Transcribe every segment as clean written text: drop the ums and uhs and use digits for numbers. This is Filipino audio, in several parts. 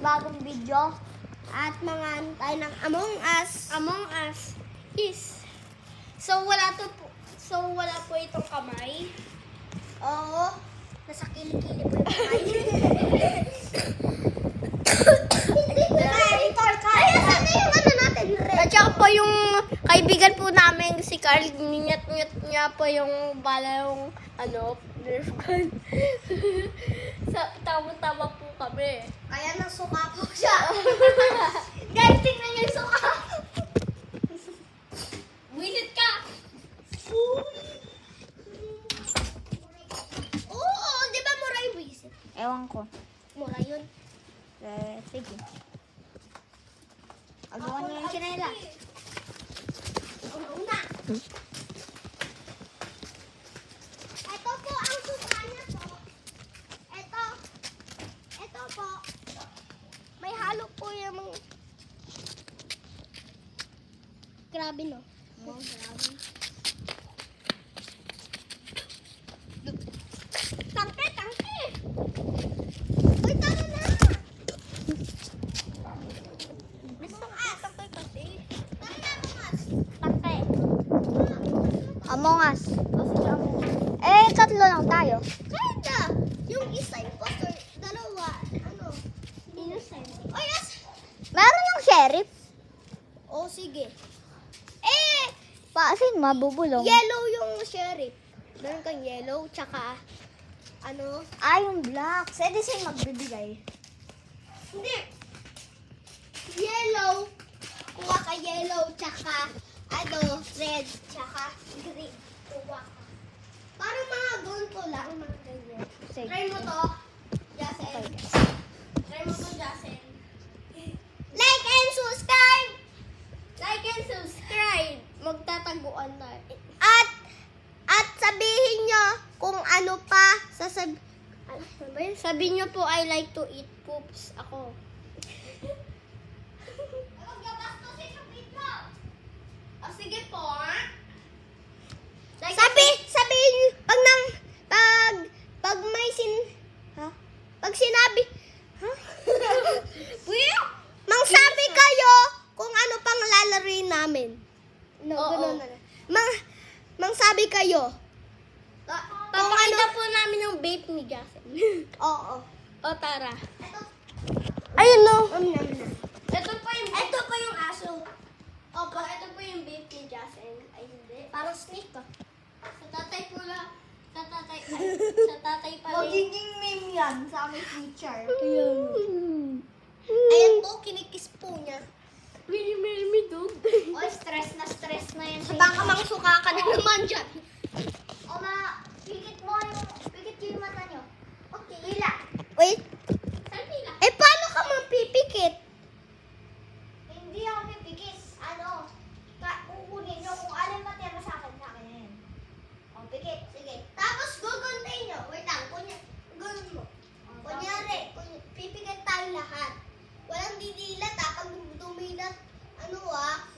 bagong video. At mga ano tayo ng Among Us. Among Us is... So, wala po itong kamay. Oo. Nasa kilikili po yung kamay. Ayan, sana yung ano natin, red. At saka po yung kaibigan po namin, si Carl, ninyat-nyat niya po yung bala yung Nerf gun. Tama-tama po kami. Kaya nasuka po siya. Guys, tingnan niyo yung suka. Wisit ka! Oo, di ba mura yung wisit? Ewan ko. Mura yun. Sige. Agawan niyo yung sinela. Una. Ito po ang suka niya po. Ito po. May halo po yung mga... Grabe no? Oh, grabe. Tangke! Uy, tara na! Tangke kasi. Tara na, Mas. Tangke. Among Us. Eh, tatlo lang tayo. Kaya yung isa imposter, dalawa, innocent. Oh, yes! Meron ng sheriff. Oh, sige. Pasin, mabubulong. Yellow yung sheriff. Meron kang yellow, tsaka, Yung black. Pwede siya magbibigay. hindi. Yellow. Kuha ka yellow, tsaka, red, tsaka green. Kuha ka. Parang mga gonto lang, mga ganyan. Sige. Try mo to, Jasen. Try mo po, Jasen. Like and subscribe! Like and subscribe. Magtataguan na. At sabihin nyo kung ano pa Sabi niyo po, I like to eat poops. Ako. O, sige po. Sabihin pag may pag sinabi mangsabi kayo kung ano pang lalaroin namin. No, Oo. ganun na. Mangsabi kayo. Papakita po namin yung vape ni Jasen. Oo. O, tara. Ayun no. Ito pa yung aso. Opo, ito po yung vape ni Jasen. Ay, hindi. Parang snake ka. Sa tatay po lang. Sa tatay pa rin. Magiging meme yan sa aming future. Ayan po, kinikis po niya. Mini dog. Oy, stress na yan. Baka mangsuka ka na naman dyan. O pikit yung mata nyo. Okay. Wait. Saan nila? Paano ka mapipikit? Hindi ako pipikis. Kukunin nyo kung alin matira sa akin na yan. O, pikit. Sige. Tapos guguntay nyo. Wait lang. Ganun mo. Kunyari, pipikit tayo lahat. Walang didilat Pag dumilat,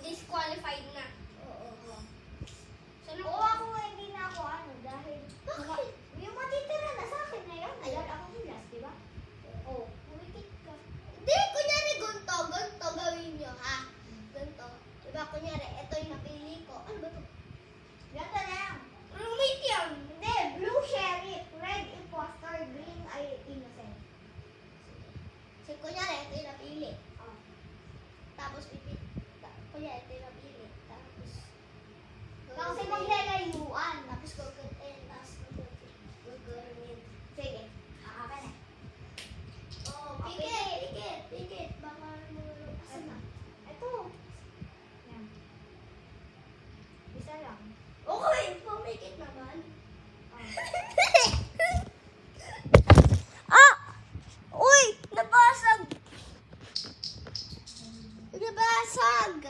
Disqualified na. Oo. Oo, ako nga hindi na ako dahil Bakit? yung matitira na sa akin na yun. Ayun, ako last, di ba? Oo, pumikit ka. Hindi, kunyari ganito gawin nyo, ha? Ganito. Diba, kunyari, ito yung napili ko. Ano ba ito? Ganito na lang. Roommate yan. Hindi, blue sheriff, red imposter, green ay innocent. So, kunyari, ito yung napili. Oh. Tapos, kunyari, ito yung napili. Tapos, Kasi maglalayuan. Tapos, guguntin. Tapos, guguntin. Sige, ka na. Oh, Okay. pikit. Baka asan na? Ito. Yan. Isa lang. Okay, pumikit naman. Oh. Uy! Nabasag! Nabasag!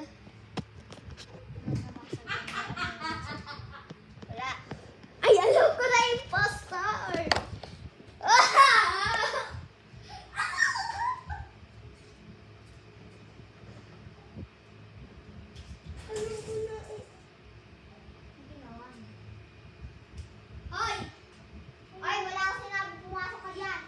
Wala. Ay, alam ko na impostor! Alam ko na eh. Hoy! Ay, wala ako sinabi pumasok ka dyan.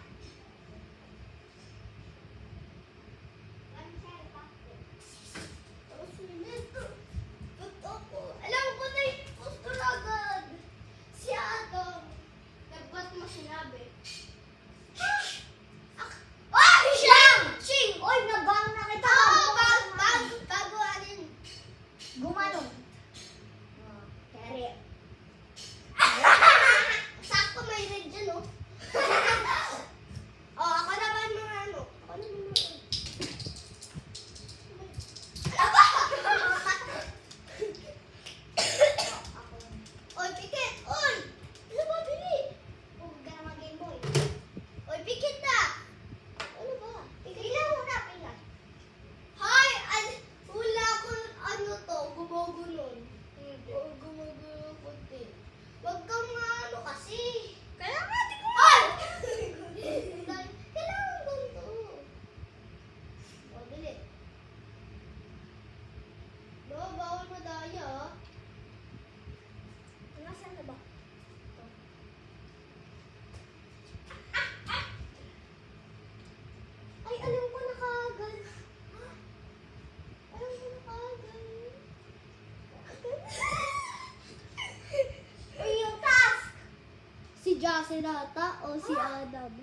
si Rata o si Adam?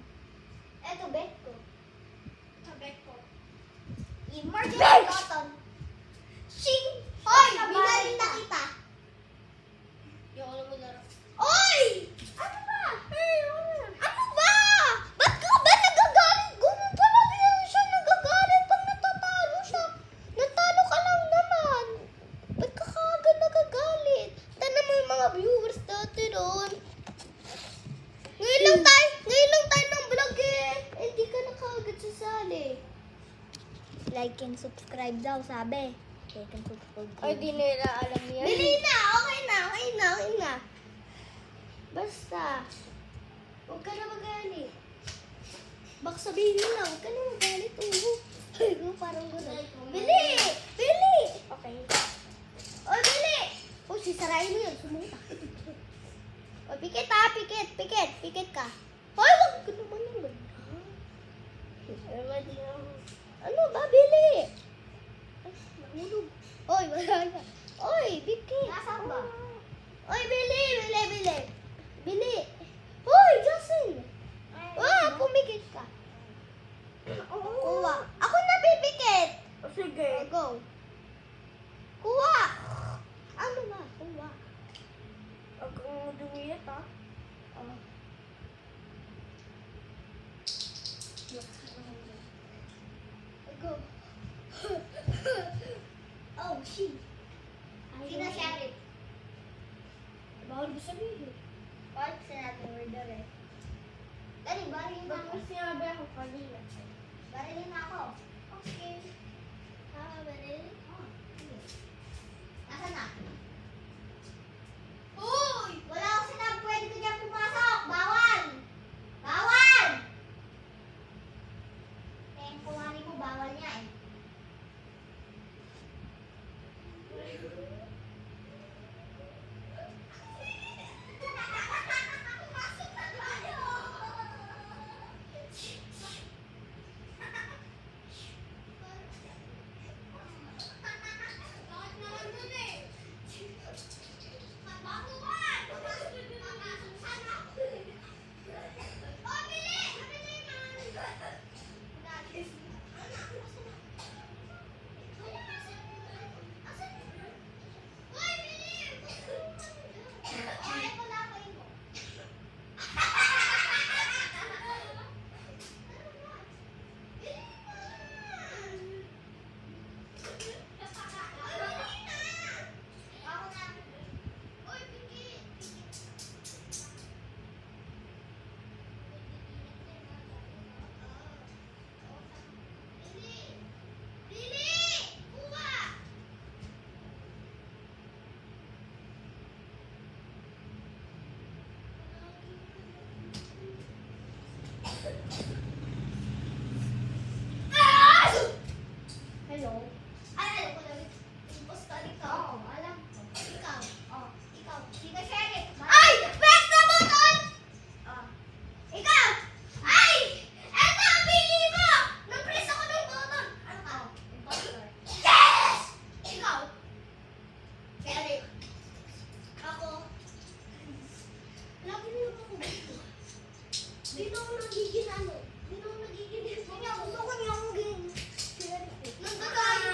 Eto, bet ko. Sabek ko. Emergency cotton. Shing! Hoy! Basta Binali bali na na. kita! Yung alam mo laro. Oy! Ano ba? Ano ba? Ba't ka ba nagagalit? Ganun palagi yan siya nagagalit pag natatalo siya. Natalo ka lang naman. Ba't ka kaagad nagagalit? Tanong mo yung mga viewers dati doon. Ngayon lang tayo ng vlog eh. Hindi ka na kaagad sasali. Like and subscribe daw, sabi. Like and subscribe. Ay, di nila alam yan. Bili na! Okay na. Basta. Huwag ka na magalit. Baka sabihin mo na, huwag ka na magalit. Ay, parang gano'n. Bili! Okay. O, bili! O, sisarayin mo yun. Sumunta. O, pikit ha, pikit ka. Hoy, wag ka naman naman. Ano ba, bili? Ay, nahulog. Oy, wala na. Oy, pikit. Nasaan ba? Oy, bili. Bili. Hoy, Justin. Pumikit ka. Kuha. Ako na pipikit. O, sige. O, go. Kuha. Ano ba? Kuha. Huwag kang dumiyat, ha? Oh. Go. Oh, shit. Sino sheriff? Bawal mo sabihin. Bakit sinabi murder eh? Dali, barilin na ako. Bakit sinabi ako kanina? Barilin na ako. Okay. Baril. Oh, sige. Nasaan na? Uy! Wala akong sinabi, pwede ko dyan pumasok. Bawal! Bawal! Eh, kumanin mo, bawal niya eh. Pumasok na tayo! Bakit naman dun eh? Bakuhan! Pumasok sana ako eh. Oh, bili! Bili man! Nagis. Hoy, bili! Ay, wala ko yun. Ako na. Hoy, bili! Bili! Kuha! Hello? Ay, alam ko na. Impostor ikaw. Oo, alam ko. Ikaw. Oh, ikaw. Sino sheriff? Ay! Press the button! Oh. Ikaw! Ay! Eto ang pili mo! Nag-press ako ng button. Ano ka? Impostor. Yes! Ikaw. Sheriff. Ako. Lagi niyo ako gusto. Dito ako nagiging ano? Dito ako nagiging... Gusto ko niyong maging sheriff eh. Nagkakayo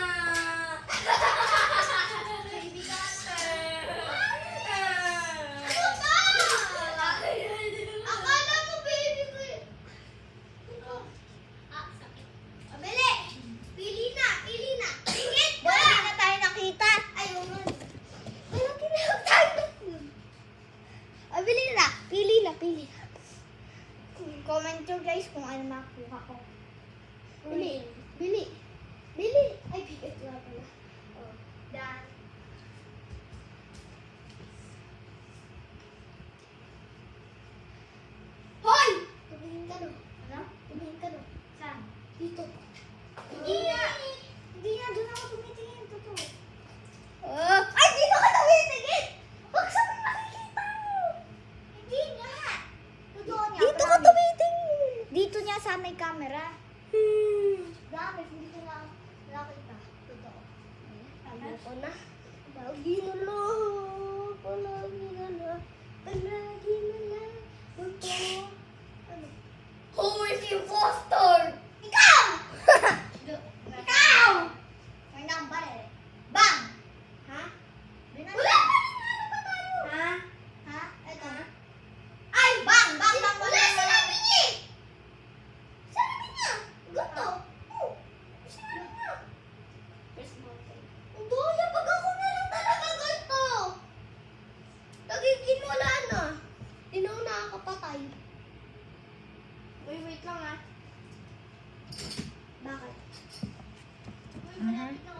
malapit ng